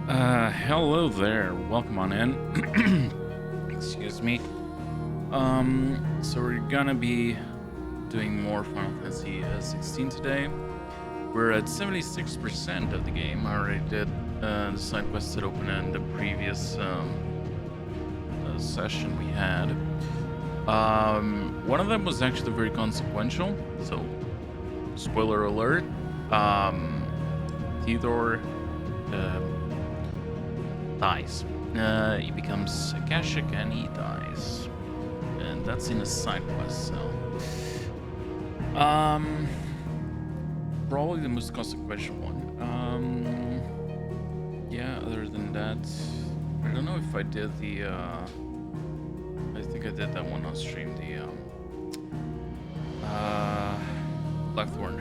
Hello there. Welcome on in. Excuse me. So we're gonna be doing more Final Fantasy 16 today. We're at 76% of the game. I already did the side quest that opened in the previous session we had. One of them was actually very consequential. So, spoiler alert. Theodore dies. He becomes Akashic and he dies. And that's in a side quest, so. Probably the most consequential one. Yeah, other than that, I don't know if I did the, I think I did that one on stream, the, Blackthorn,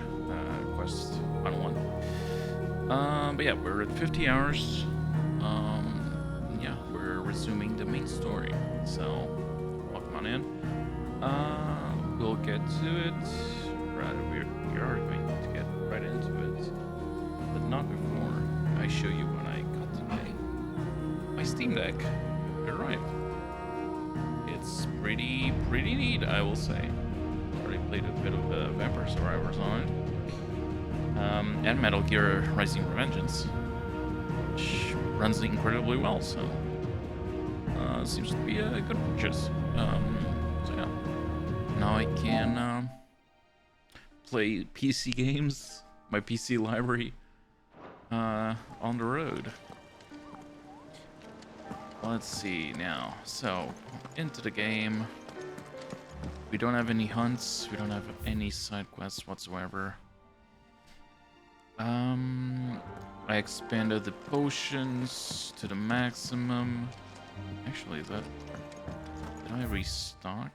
quest, final one. But yeah, we're at 50 hours. Yeah, we're resuming the main story. So, welcome on in. We'll get to it. Rather, we are going to get right into it, but not before I show you what I got today. My Steam Deck. You're right. It's pretty neat, I will say. Already played a bit of Vampire Survivors on it. And Metal Gear Rising Revengeance, which runs incredibly well, so seems to be a good purchase. So yeah, now I can play PC games, my PC library, on the road. Let's see now. So into the game. We don't have any hunts. We don't have any side quests whatsoever. I expanded the potions to the maximum. Actually, did I restock?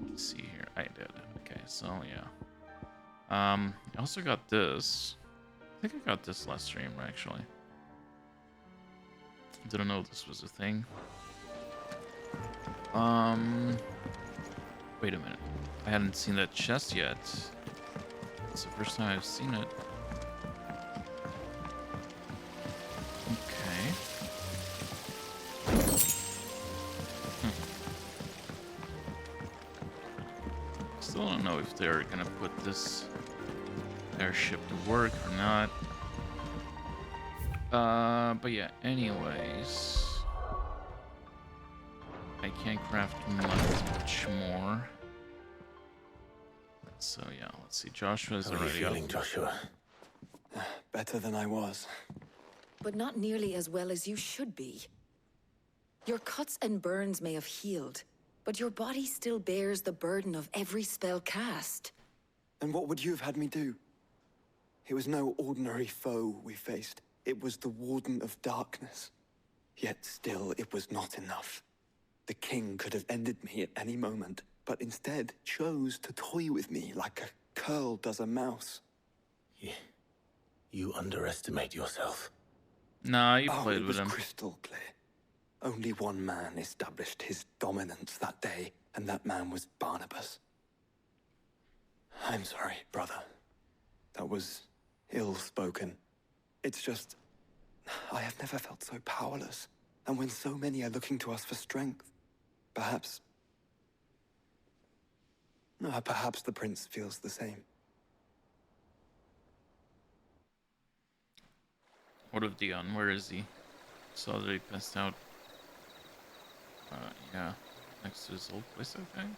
Let's see here. I did. Okay, so yeah. I also got this. I think I got this last stream, actually. Didn't know this was a thing. Wait a minute. I hadn't seen that chest yet. It's the first time I've seen it. Okay. Still don't know if they're gonna put this airship to work or not. But yeah, anyways. I can't craft much more. So yeah, let's see. Joshua's already up. Joshua? Better than I was. But not nearly as well as you should be. Your cuts and burns may have healed, but your body still bears the burden of every spell cast. And what would you have had me do? It was no ordinary foe we faced. It was the Warden of Darkness. Yet still, it was not enough. The king could have ended me at any moment, but instead chose to toy with me like a curl does a mouse. You underestimate yourself. Nah, you played with him. It was crystal clear. Only one man established his dominance that day, and that man was Barnabas. I'm sorry, brother. That was ill-spoken. It's just, I have never felt so powerless. And when so many are looking to us for strength, perhaps the prince feels the same. What of Dion? Where is he? Saw that he passed out. Yeah, next to his old place, I think.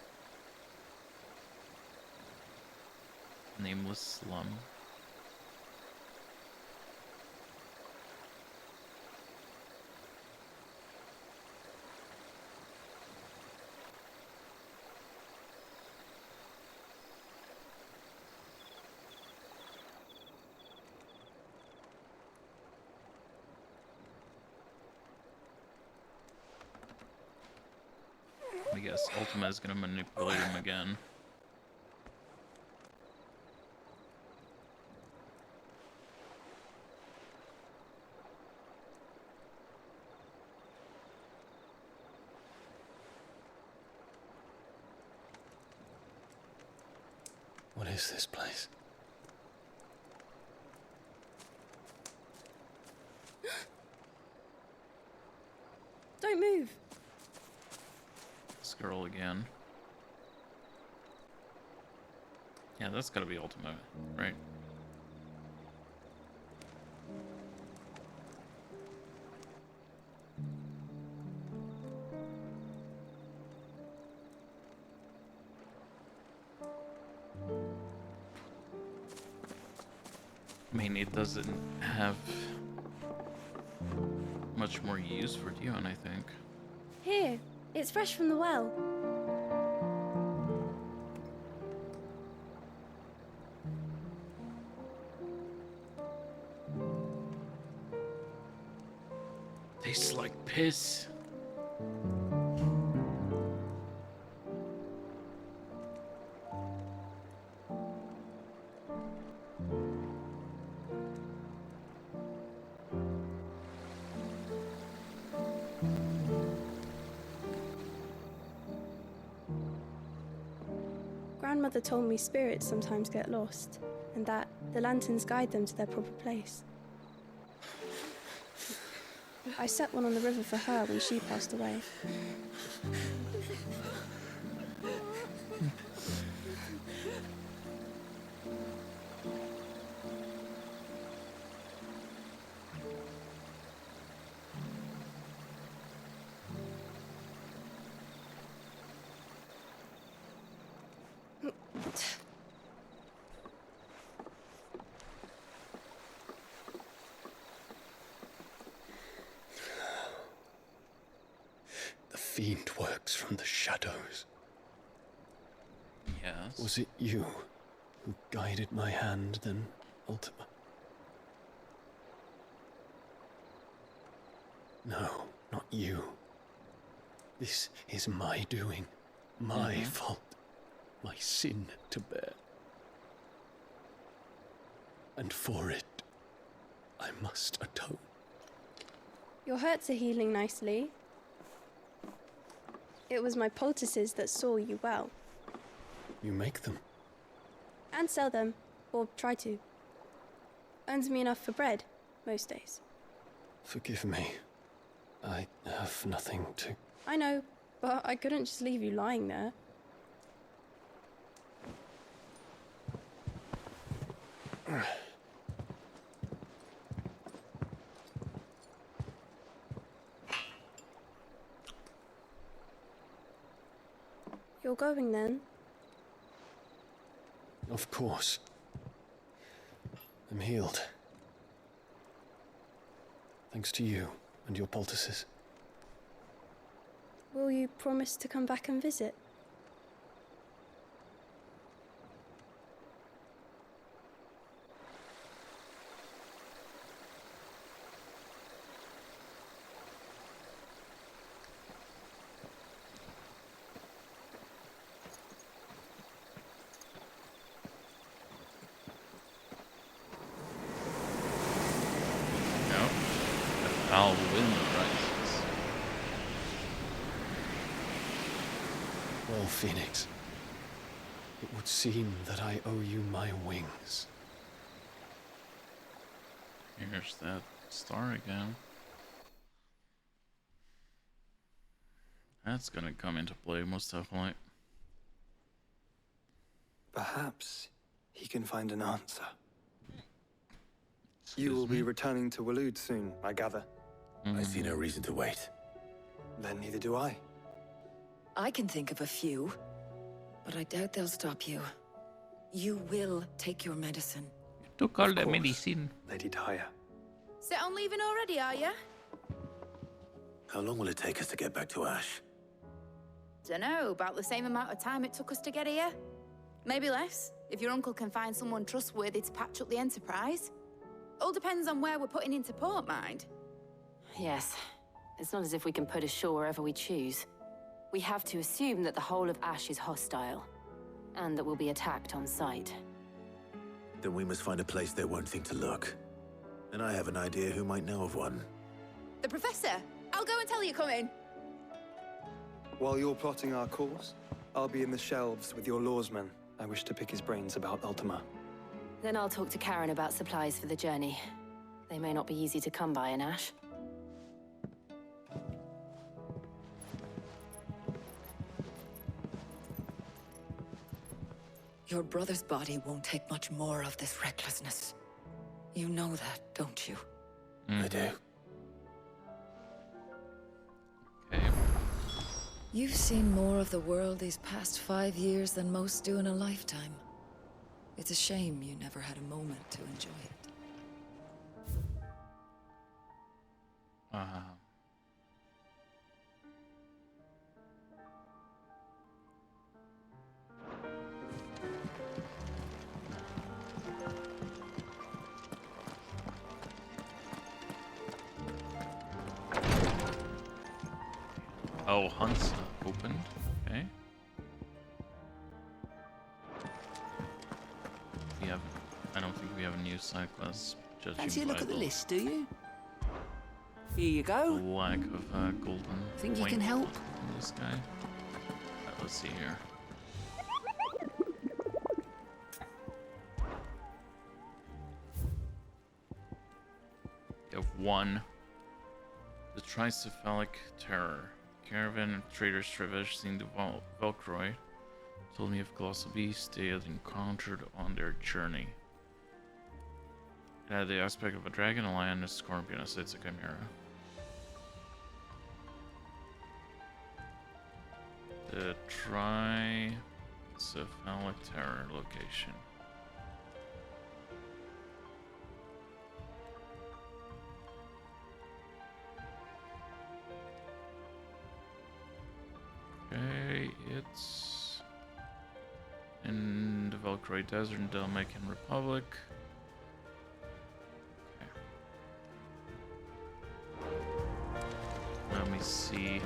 Nameless slum. I guess Ultima is gonna manipulate him again. What is this place? girl again. Yeah, that's gotta be Ultima, right? I mean, it doesn't have much more use for Dion, I think. Here, it's fresh from the well. Tastes like piss. Grandmother told me spirits sometimes get lost, and that the lanterns guide them to their proper place. I set one on the river for her when she passed away. The fiend works from the shadows. Yes. Was it you who guided my hand then, Ultima? No, not you. This is my doing, my fault, my sin to bear. And for it, I must atone. Your hurts are healing nicely. It was my poultices that saw you well. You make them. And sell them, or try to. Earns me enough for bread, most days. Forgive me. I have nothing to... I know, but I couldn't just leave you lying there. You're going then? Of course. I'm healed. Thanks to you and your poultices. Will you promise to come back and visit? No. The foul wind rises. Well, Phoenix, it would seem that I owe you my wings. Here's that star again. That's gonna come into play most definitely. Perhaps he can find an answer. You will be returning to Waloed soon, I gather. I see no reason to wait. Then neither do I. I can think of a few, but I doubt they'll stop you. You will take your medicine. Took all the course. medicine. Lady Daya. Set on leaving already, are you? How long will it take us to get back to Ash? Dunno, about the same amount of time it took us to get here. Maybe less, if your uncle can find someone trustworthy to patch up the Enterprise. All depends on where we're putting into port, mind. Yes. It's not as if we can put ashore wherever we choose. We have to assume that the whole of Ash is hostile, and that we'll be attacked on sight. Then we must find a place they won't think to look. And I have an idea who might know of one. The Professor! I'll go and tell you coming. While you're plotting our course, I'll be in the shelves with your lawsman. I wish to pick his brains about Ultima. Then I'll talk to Karen about supplies for the journey. They may not be easy to come by in Ash. Your brother's body won't take much more of this recklessness. You know that, don't you? I do. Okay. You've seen more of the world these past 5 years than most do in a lifetime. It's a shame you never had a moment to enjoy it. Oh, hunts opened. Okay. We have. I don't think we have a new side class. Fancy a look at the the list, do you? Here you go. lack of golden. Think you point can help? in this guy. Let's see here. You have one. The Tricephalic Terror. Caravan of traders traversing the Velcroy told me of colossal beasts they had encountered on their journey. It had the aspect of a dragon, a lion, a scorpion, as it's a chimera. The Tricephalic Terror location. Okay, it's in the Velcroy Desert in the Dominican Republic. Okay. Let me see.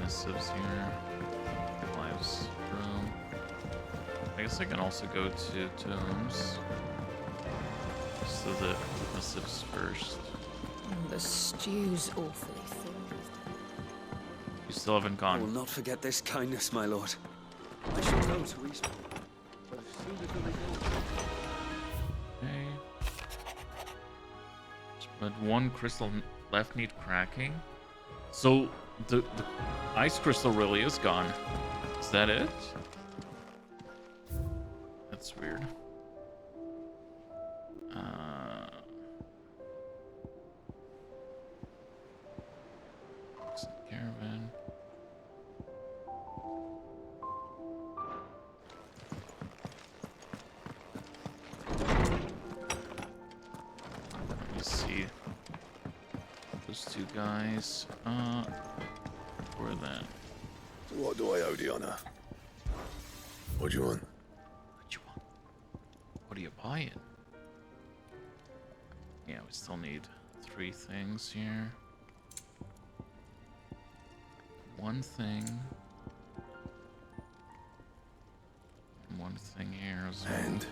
Missives here. Lives room. I guess I can also go to Tombs. So the missives first. The stew's awfully thin. You still haven't I will gone. not forget this kindness, my lord. I shall go to Eastwood. But as soon as we go. Okay. But one crystal left need cracking. So the ice crystal really is gone. Is that it? That's weird. Caravan. Let me see. Those two guys. Where that? What do I owe the honor? What do you want? What you want? What are you buying? Yeah, we still need 3 things here. One thing. And one thing here as well. And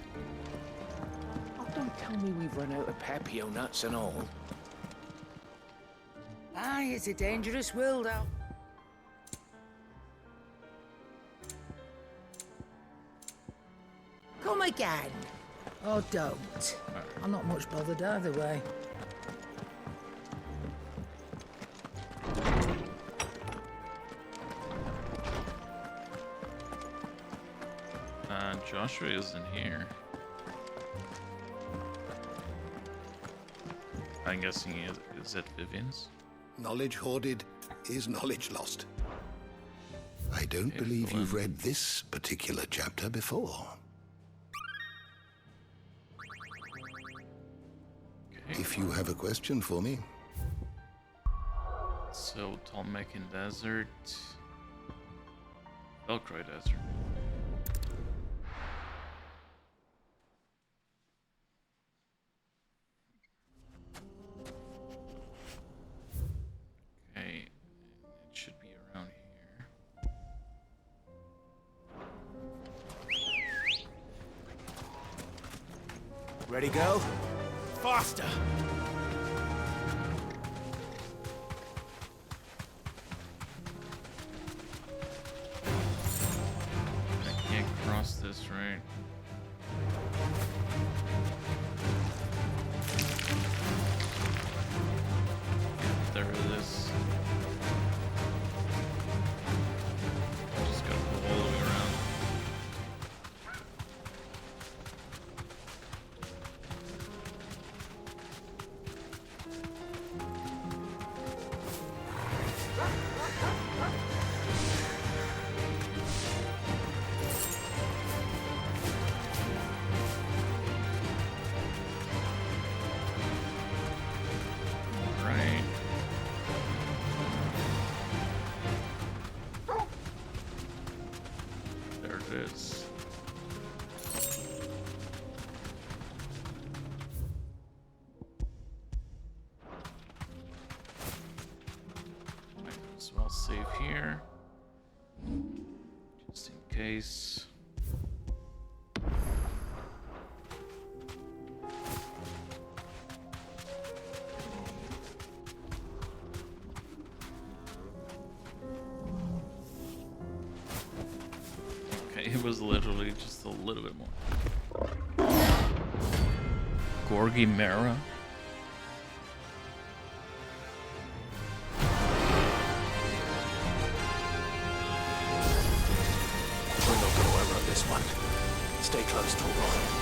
Oh, don't tell me we've run out of papio nuts and all. Aye, it's a dangerous world out. Come again. Oh, don't. I'm not much bothered either way. Joshua isn't here. I'm guessing he is at Vivian's. Knowledge hoarded is knowledge lost. I don't Okay, believe well, you've read this particular chapter before. Okay. If you have a question for me. So, Tolmecan Desert. Velcroy Desert. Okay, it should be around here. Ready, go? Faster! I can't cross this, right? There it is. it is. Might as well save here. Just in case. It was literally just a little bit more. Gorgimera? We're not going to outrun this one. Stay close, Torgal.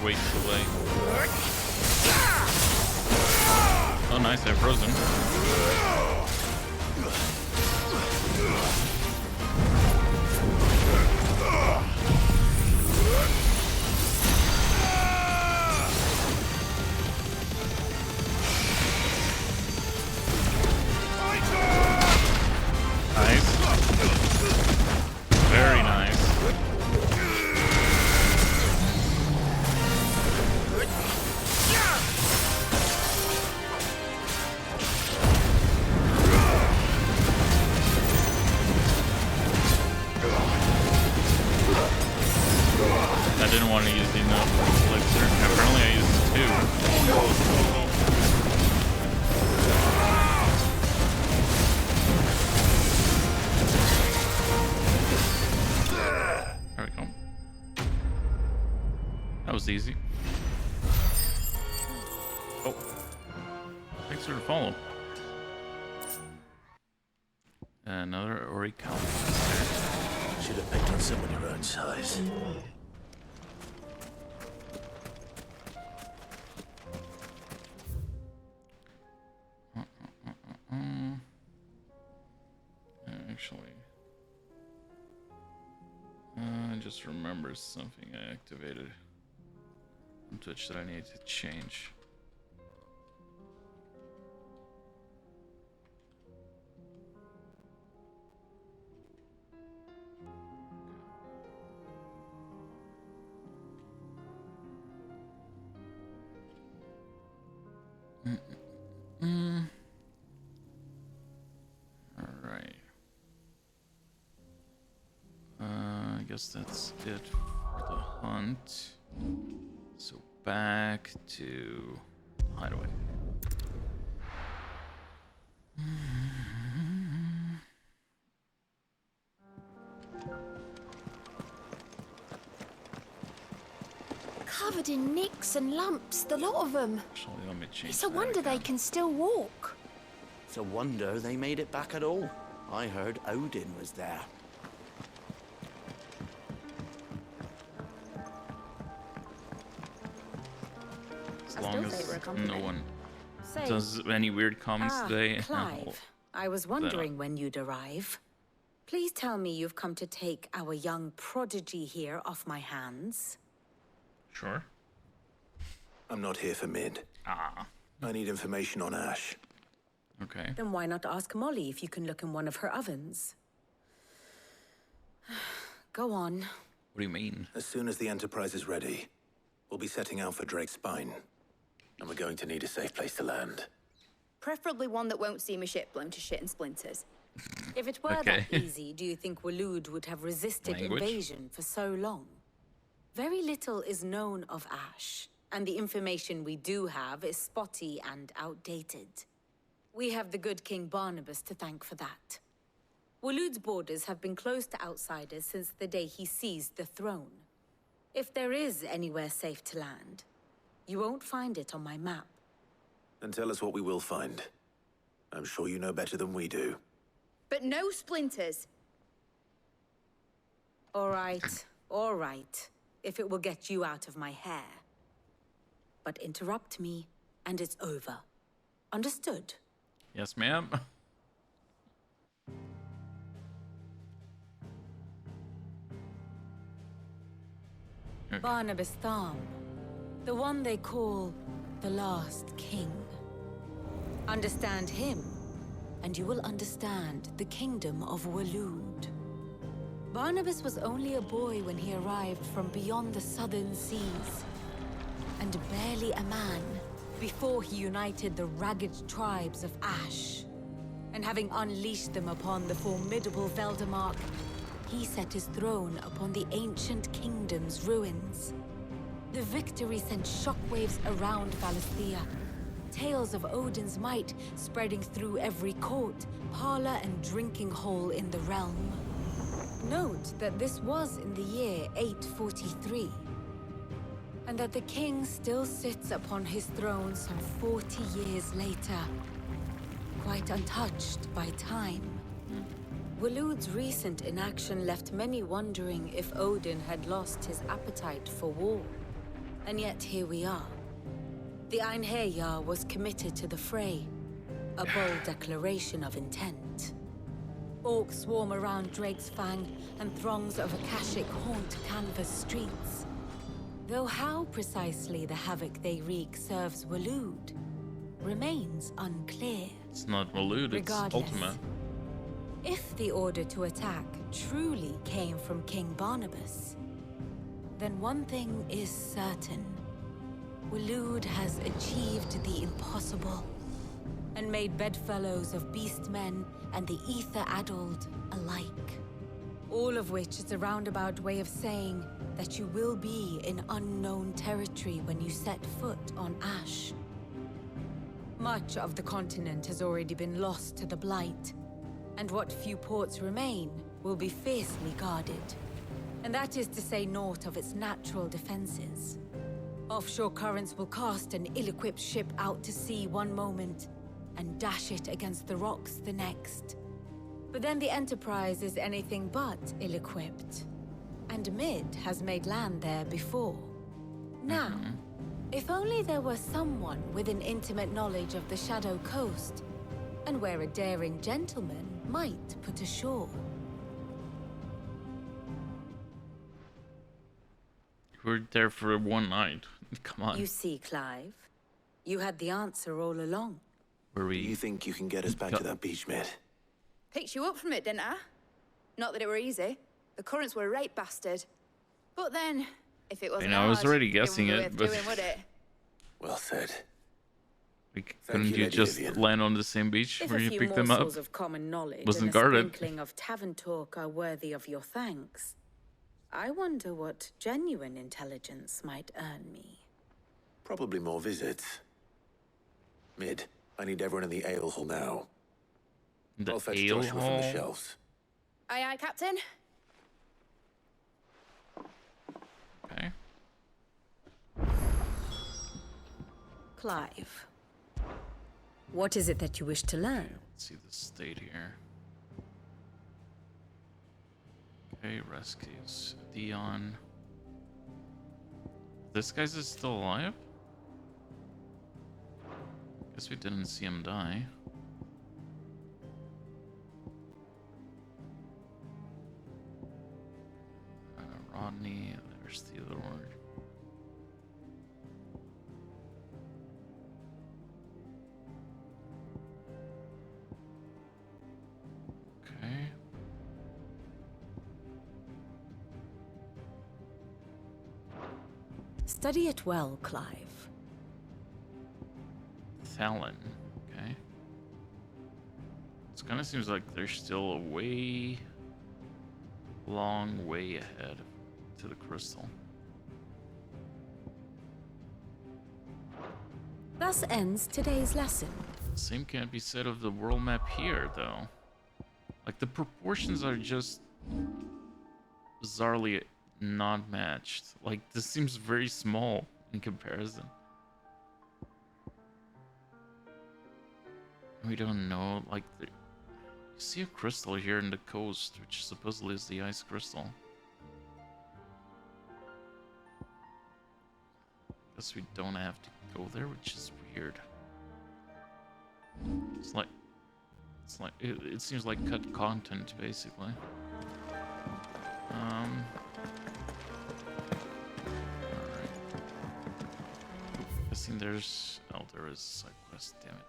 Wait away. Oh, nice, they're frozen. easy. Oh. Thanks for the follow. Another Orichalcum. Should have picked on someone your own size. Actually, I just remembered something I activated on Twitch that I need to change. Alright. I guess that's it for the hunt. So back to hideaway. Covered in nicks and lumps, the lot of them. Actually, let me change It's a that wonder they again. can still walk. It's a wonder they made it back at all. I heard Odin was there. As I long still say as we're a compliment. no one Say, does any weird comments today. Clive, I was wondering when you'd arrive. Please tell me you've come to take our young prodigy here off my hands. Sure. I'm not here for Mid. Ah. I need information on Ash. Okay. Then why not ask Molly if you can look in one of her ovens? Go on. What do you mean? As soon as the Enterprise is ready, we'll be setting out for Drake's Spine. And we're going to need a safe place to land. Preferably one that won't see my ship blown to shit and splinters. If it were Okay. that easy, do you think Waloed would have resisted Language? invasion for so long? Very little is known of Ash, and the information we do have is spotty and outdated. We have the good King Barnabas to thank for that. Waloed's borders have been closed to outsiders since the day he seized the throne. If there is anywhere safe to land, you won't find it on my map. And tell us what we will find. I'm sure you know better than we do. But no splinters. All right, if it will get you out of my hair. But interrupt me, and it's over. Understood? Yes, ma'am. Okay. Barnabas Tham, the one they call the last king. Understand him, and you will understand the kingdom of Waloed. Barnabas was only a boy when he arrived from beyond the southern seas, and barely a man before he united the ragged tribes of Ash. And having unleashed them upon the formidable Veldamark, he set his throne upon the ancient kingdom's ruins. The victory sent shockwaves around Valisthea, tales of Odin's might spreading through every court, parlor, and drinking hole in the realm. Note that this was in the year 843, and that the king still sits upon his throne some 40 years later, quite untouched by time. Waloed's recent inaction left many wondering if Odin had lost his appetite for war. And yet here we are. The Einherjar was committed to the fray, a bold declaration of intent. Orcs swarm around Drake's Fang, and throngs of Akashic haunt Canvas streets. Though how precisely the havoc they wreak serves Waloed remains unclear. It's not Waloed, it's Regardless, Ultima. if the order to attack truly came from King Barnabas, then one thing is certain. Waloed has achieved the impossible, and made bedfellows of beastmen and the ether-addled alike. All of which is a roundabout way of saying that you will be in unknown territory when you set foot on Ash. Much of the continent has already been lost to the Blight, and what few ports remain will be fiercely guarded. And that is to say naught of its natural defenses. Offshore currents will cast an ill-equipped ship out to sea one moment and dash it against the rocks the next. But then the Enterprise is anything but ill-equipped. And Mid has made land there before. Now, if only there were someone with an intimate knowledge of the Shadow Coast, and where a daring gentleman might put ashore. We're there for one night. Come on. You see, Clive, you had the answer all along. Do you think you can get us back to that beach, Mid? Picked you up from it, didn't I? Not that it were easy. The currents were a right bastard. But then, if it wasn't I was hard, already guessing wouldn't it, be but worth doing, would it? Well said. Couldn't you just land on the same beach If where a you few picked them up? morsels of common knowledge Wasn't and a guarded. sprinkling of tavern talk are worthy of your thanks, I wonder what genuine intelligence might earn me. Probably more visits. Mid, I need everyone in the ale hall now. I'll fetch ale Joshua from hall? the shelves. Aye, aye, Captain. Okay. Clive, what is it that you wish to learn? Let's see the state here. Okay, rescues. Dion. This guy's is still alive? Guess we didn't see him die. Rodney, there's the other one. Okay. Study it well, Clive. Thalon, okay. It kind of seems like they're still a long way ahead to the crystal. Thus ends today's lesson. Same can't be said of the world map here, though. Like, the proportions are just bizarrely not matched. Like, this seems very small in comparison. We don't know, like, you see a crystal here in the coast, which supposedly is the ice crystal. Guess we don't have to go there, which is weird. It seems like cut content, basically. Alright. Guessing there's... Oh, there is a side quest, damn it.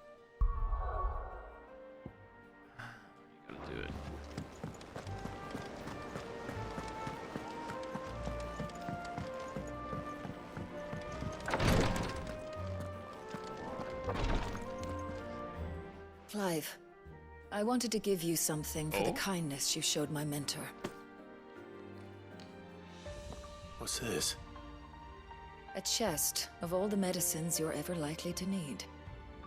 You gotta do it. Clive, I wanted to give you something for the Oh? kindness you showed my mentor. What's this? A chest of all the medicines you're ever likely to need.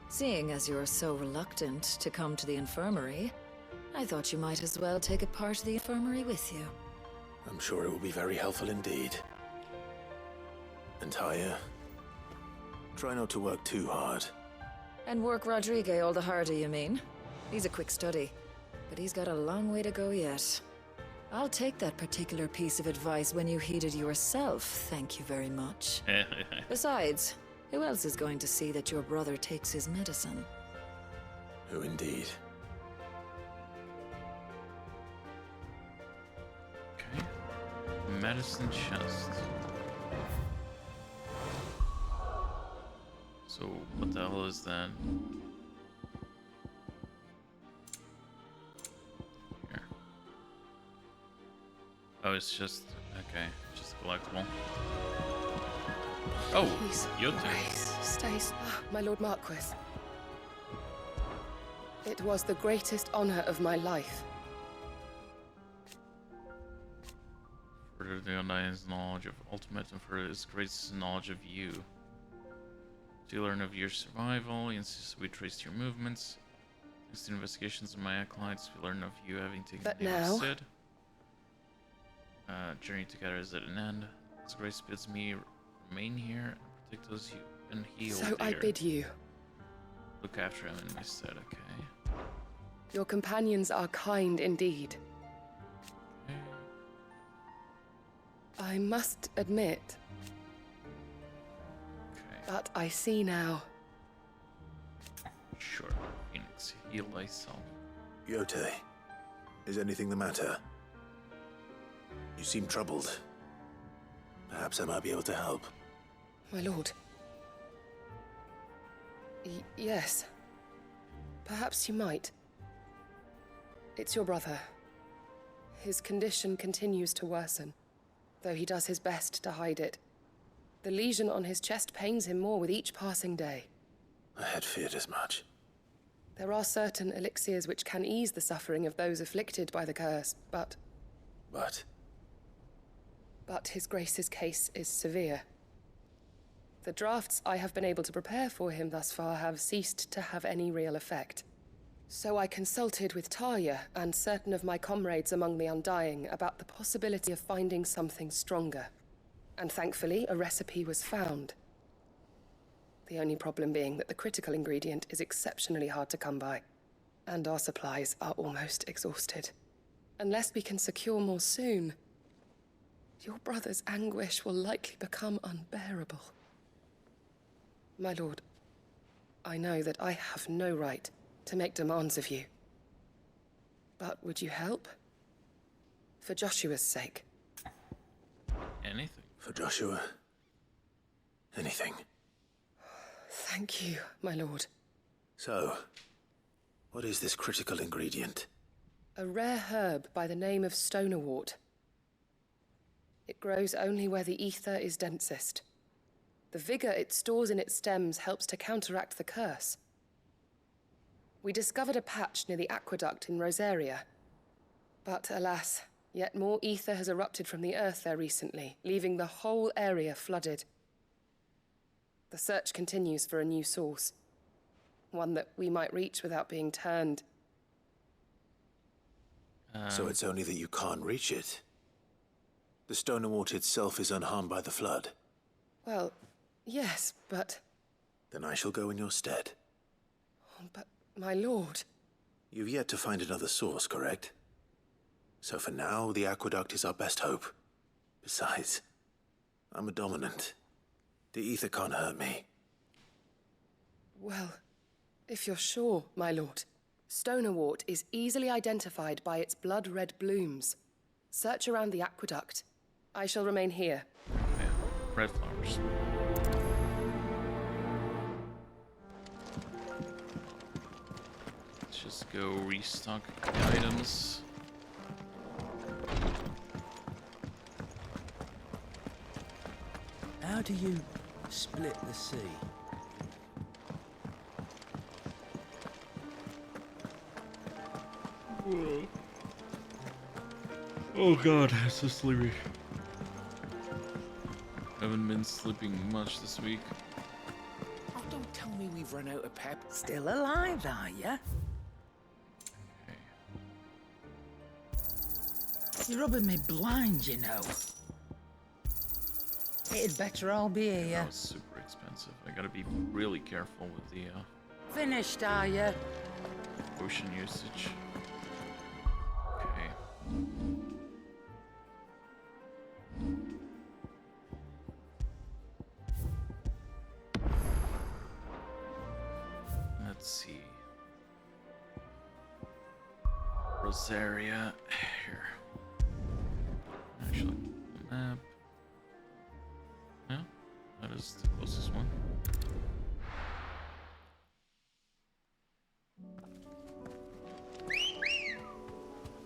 Seeing as you're so reluctant to come to the infirmary, I thought you might as well take a part of the infirmary with you. I'm sure it will be very helpful indeed. And Taya, try not to work too hard. And work Rodrigue all the harder, you mean? He's a quick study, but he's got a long way to go yet. I'll take that particular piece of advice when you heed it yourself, thank you very much. Besides, who else is going to see that your brother takes his medicine? Who indeed? Okay. Medicine chest. So, what the hell is that? Here. Oh, it's just... Okay, just collectible. Oh, Please, Yote. Grace, Stace, my Lord Marquis. It was the greatest honor of my life. Further the Undying's knowledge of Ultimate and further his greatest knowledge of you. To learn of your survival, he insists we traced your movements. Thanks to investigations of my acolytes, we learn of you having taken But the name of now- Sid. Journey together is at an end. His grace bids me remain here and Take those and heal. So I bid you. Look after him, and I said, okay. Your companions are kind indeed. I must admit, but I see now. Sure, Phoenix, heal thyself. Yote, is anything the matter? You seem troubled. Perhaps I might be able to help. My lord. Yes. Perhaps you might. It's your brother. His condition continues to worsen, though he does his best to hide it. The lesion on his chest pains him more with each passing day. I had feared as much. There are certain elixirs which can ease the suffering of those afflicted by the curse, but... But his grace's case is severe. The drafts I have been able to prepare for him thus far have ceased to have any real effect. So I consulted with Talia and certain of my comrades among the Undying about the possibility of finding something stronger. And thankfully, a recipe was found. The only problem being that the critical ingredient is exceptionally hard to come by, and our supplies are almost exhausted. Unless we can secure more soon, your brother's anguish will likely become unbearable. My lord, I know that I have no right to make demands of you. But would you help? For Joshua's sake. Anything. For Joshua. Anything. Thank you, my lord. So, what is this critical ingredient? A rare herb by the name of stonerwort. It grows only where the ether is densest. The vigor it stores in its stems helps to counteract the curse. We discovered a patch near the aqueduct in Rosaria. But alas, yet more ether has erupted from the earth there recently, leaving the whole area flooded. The search continues for a new source. One that we might reach without being turned. So it's only that you can't reach it. The stonerwort itself is unharmed by the flood. Well, yes, but... Then I shall go in your stead. But, my lord... You've yet to find another source, correct? So for now, the aqueduct is our best hope. Besides, I'm a dominant. The ether can't hurt me. Well, if you're sure, my lord. Stonerwort is easily identified by its blood-red blooms. Search around the aqueduct. I shall remain here. Yeah, red flowers. Let's just go restock the items. How do you split the sea? Oh god, I'm so sleepy. Haven't been sleeping much this week. Oh, don't tell me we've run out of pep. Still alive, are ya? You're rubbing me blind, you know. It'd better all be here. That was super expensive. I gotta be really careful with the Finished, are ya? potion usage. Okay. Let's see. Rosaria. Here. Actually, map. Yeah, that is the closest one.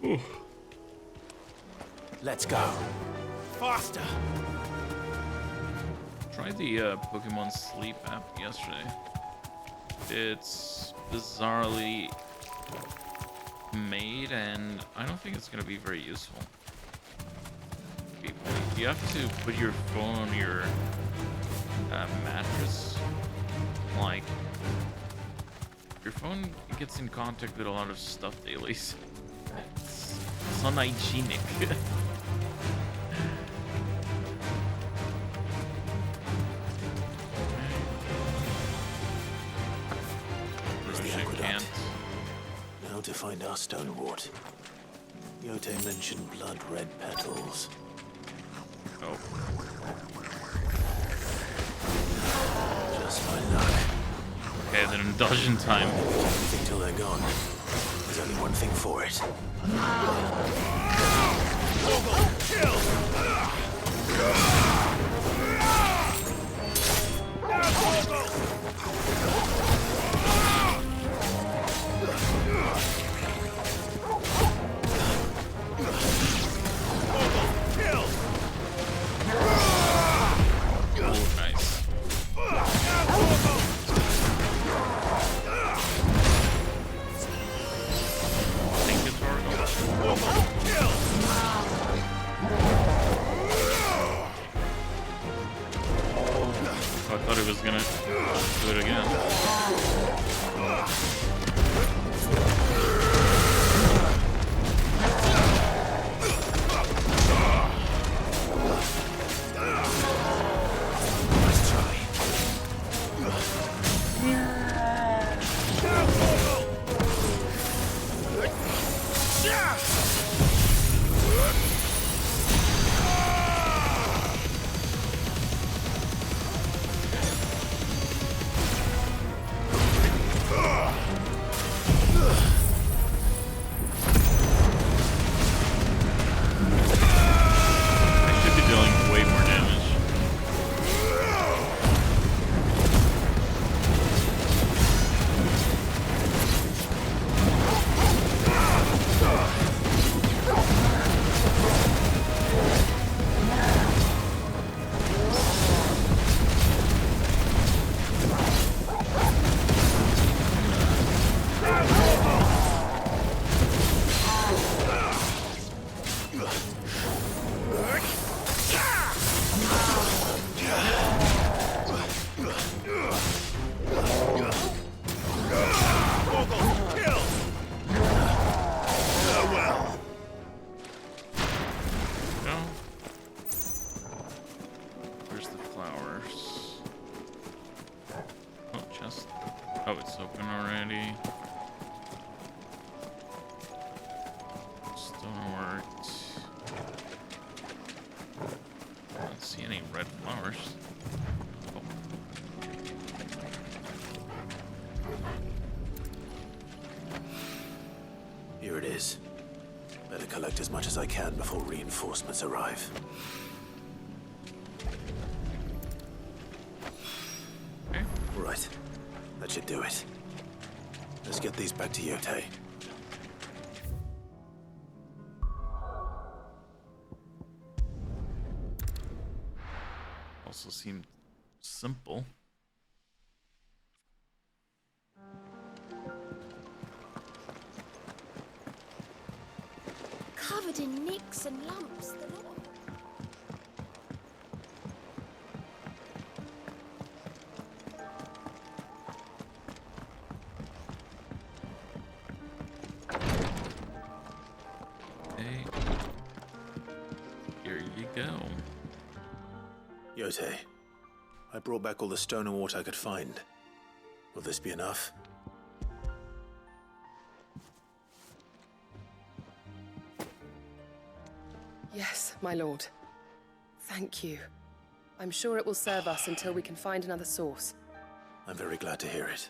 Ooh. Let's go. Faster! Tried the Pokemon Sleep app yesterday. It's bizarrely made, and I don't think it's gonna be very useful. You have to put your phone on your mattress. Like, your phone gets in contact with a lot of stuff daily. It's unhygienic. aqueduct. Now to find our stonewort. Yote mentioned blood-red petals. Oh. Just my luck. Okay, then indulgent time. Everything till they're gone. There's only one thing for it. I thought he was gonna do it again. Oh, it's open already. Stonework. I don't see any red flowers. Oh. Here it is. Better collect as much as I can before reinforcements arrive. Okay. Right. That should do it. Let's get these back to Yote. Also seemed simple. Covered in nicks and lumps. The lot of Hey. Here you go. Yote, I brought back all the stone and water I could find. Will this be enough? Yes, my lord. Thank you. I'm sure it will serve us until we can find another source. I'm very glad to hear it.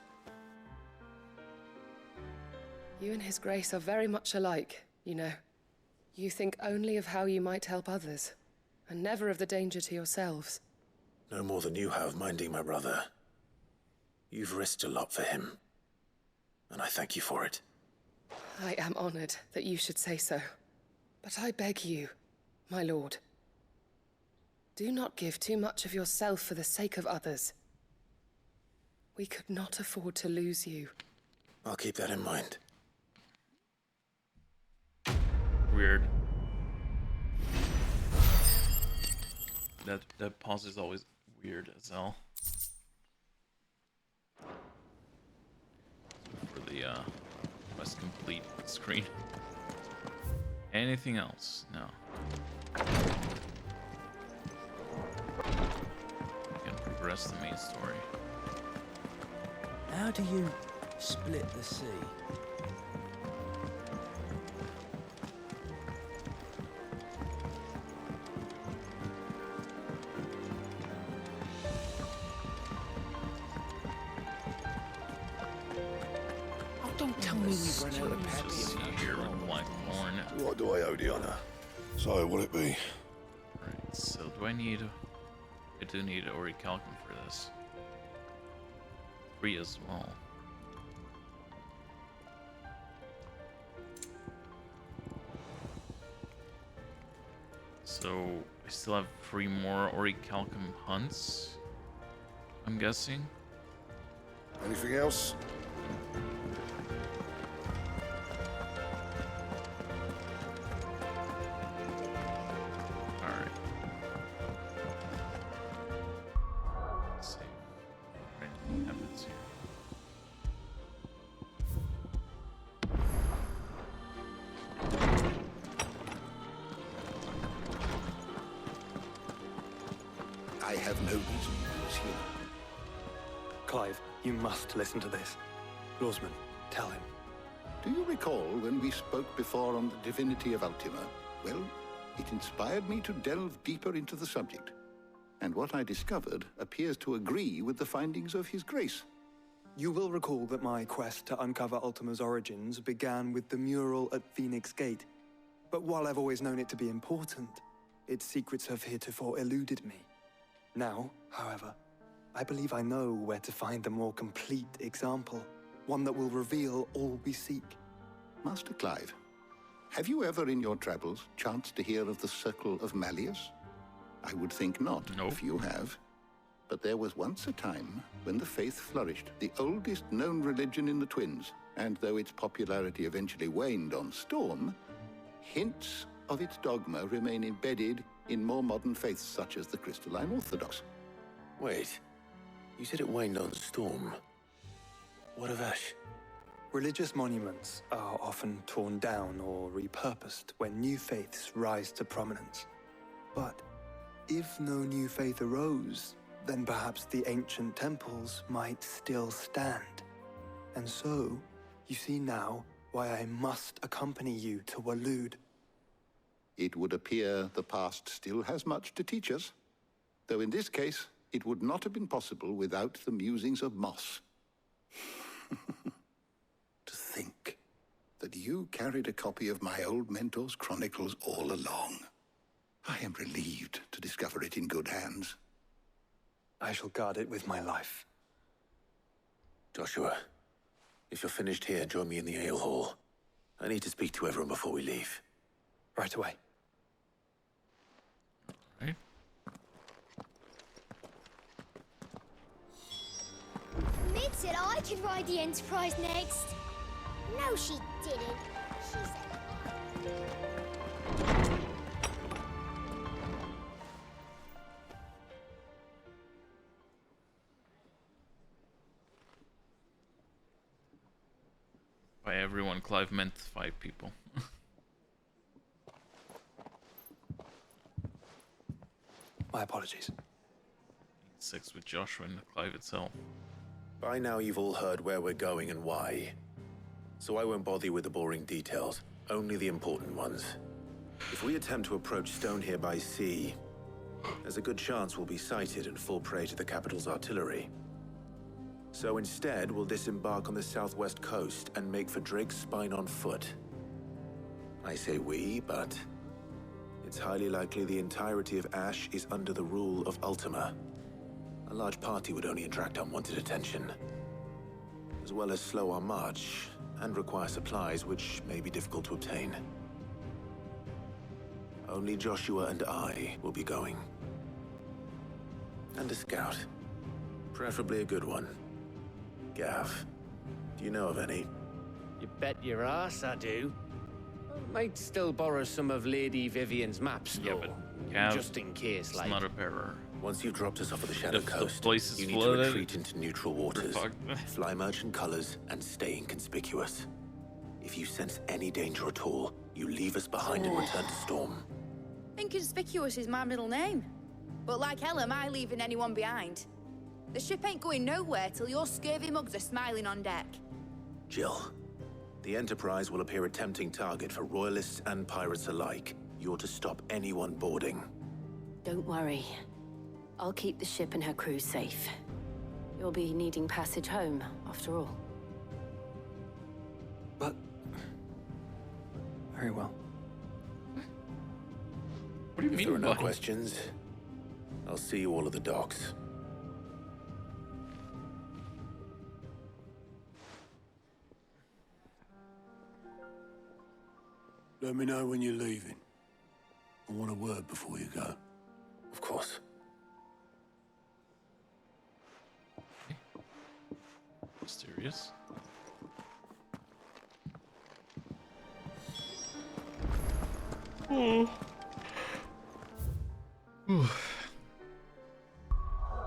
You and His Grace are very much alike, you know. You think only of how you might help others, and never of the danger to yourselves. No more than you have minding my brother. You've risked a lot for him, and I thank you for it. I am honored that you should say so. But I beg you, my lord, do not give too much of yourself for the sake of others. We could not afford to lose you. I'll keep that in mind. Weird. That pause is always weird as hell. For the quest complete screen. Anything else? No. We can progress the main story. How do you Split the sea. Oh, don't tell me we've run out of Just peppy. here with Blackthorn. What do I owe the honor? So, will it be? Right, so do I need... I do need Orichalcum for this. 3 as well. So, I still have 3 more Orichalcum hunts, I'm guessing. Anything else? Alright. Let's see. If anything happens here. I have no reason to assume. Clive, you must listen to this. Lawsman, tell him. Do you recall when we spoke before on the divinity of Ultima? Well, it inspired me to delve deeper into the subject. And what I discovered appears to agree with the findings of His Grace. You will recall that my quest to uncover Ultima's origins began with the mural at Phoenix Gate. But while I've always known it to be important, its secrets have heretofore eluded me. Now, however, I believe I know where to find the more complete example, one that will reveal all we seek. Master Clive, have you ever in your travels chanced to hear of the Circle of Malleus? I would think not, if you have. But there was once a time when the faith flourished, the oldest known religion in the Twins, and though its popularity eventually waned on Storm, hints of its dogma remain embedded in more modern faiths such as the Crystalline Orthodox. Wait, you said it waned on Storm. What of Ash? Religious monuments are often torn down or repurposed when new faiths rise to prominence. But if no new faith arose, then perhaps the ancient temples might still stand. And so, you see now why I must accompany you to Waloed. It would appear the past still has much to teach us, though in this case, it would not have been possible without the musings of Moss. To think that you carried a copy of my old mentor's chronicles all along. I am relieved to discover it in good hands. I shall guard it with my life. Joshua, if you're finished here, join me in the ale hall. I need to speak to everyone before we leave. Right away. Right. Mid said I could ride the Enterprise next. No, she didn't. She said By everyone, Clive meant 5 people. 'My apologies. 6 with Joshua and Clive itself. By now you've all heard where we're going and why. So I won't bother you with the boring details, only the important ones. If we attempt to approach Stone here by sea, there's a good chance we'll be sighted and fall prey to the capital's artillery. So instead, we'll disembark on the southwest coast and make for Drake's Spine on foot. I say we, but it's highly likely the entirety of Ash is under the rule of Ultima. A large party would only attract unwanted attention, as well as slow our march and require supplies which may be difficult to obtain. Only Joshua and I will be going. And a scout. Preferably a good one. Gav, do you know of any? You bet your ass I do. Might still borrow some of Lady Vivian's maps, though. Yeah, but Gav, just in case, it's like. not a bearer. Once you've dropped us off at the Shadow If the Coast, place is you need to flooded, retreat into neutral waters, fucked. fly merchant colors, and stay inconspicuous. If you sense any danger at all, you leave us behind and return to Storm. Inconspicuous is my middle name. But like hell am I leaving anyone behind. The ship ain't going nowhere till your scurvy mugs are smiling on deck. Jill, the Enterprise will appear a tempting target for royalists and pirates alike. You're to stop anyone boarding. Don't worry. I'll keep the ship and her crew safe. You'll be needing passage home, after all. But... very well. What do you If mean there are no by- questions, I'll see you all at the docks. Let me know when you're leaving. I want a word before you go. Of course. Mysterious.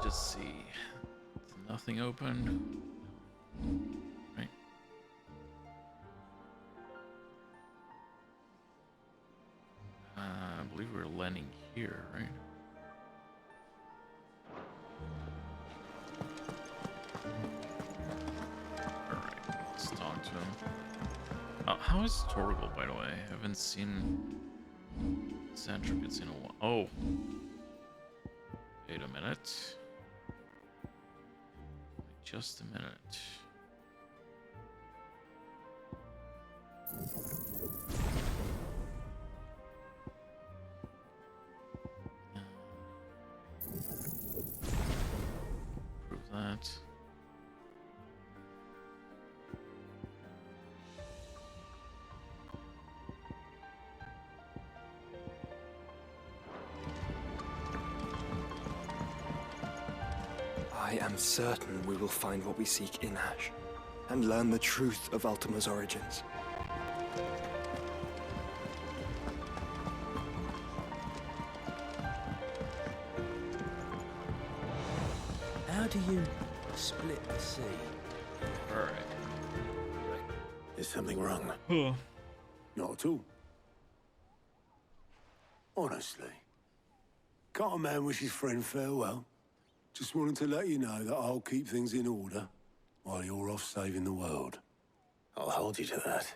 Just see. There's nothing open. Right. I believe we're landing here, right? Alright, let's talk to him. How is Torgal, by the way? I haven't seen his attributes in a while. Oh. Wait a minute. Just a minute. Prove that. I am certain we will find what we seek in Ash, and learn the truth of Ultima's origins. How do you split the sea? Alright. Is something wrong? Not at all. Honestly. Can't a man wish his friend farewell? Just wanted to let you know that I'll keep things in order while you're off saving the world. I'll hold you to that.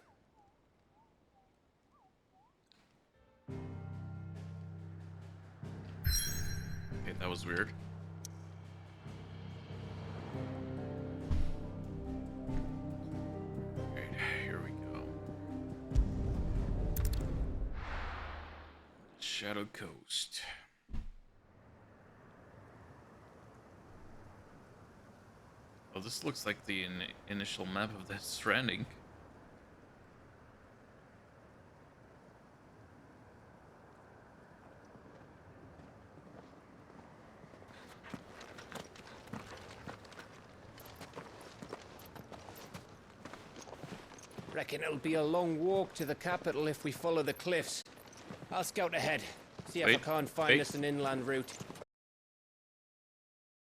Okay, that was weird. Alright, here we go. Shadow Coast. Oh, this looks like the initial map of Death Stranding. Reckon it'll be a long walk to the capital if we follow the cliffs. I'll scout ahead, see if I Wait, can't find wait. us an inland route.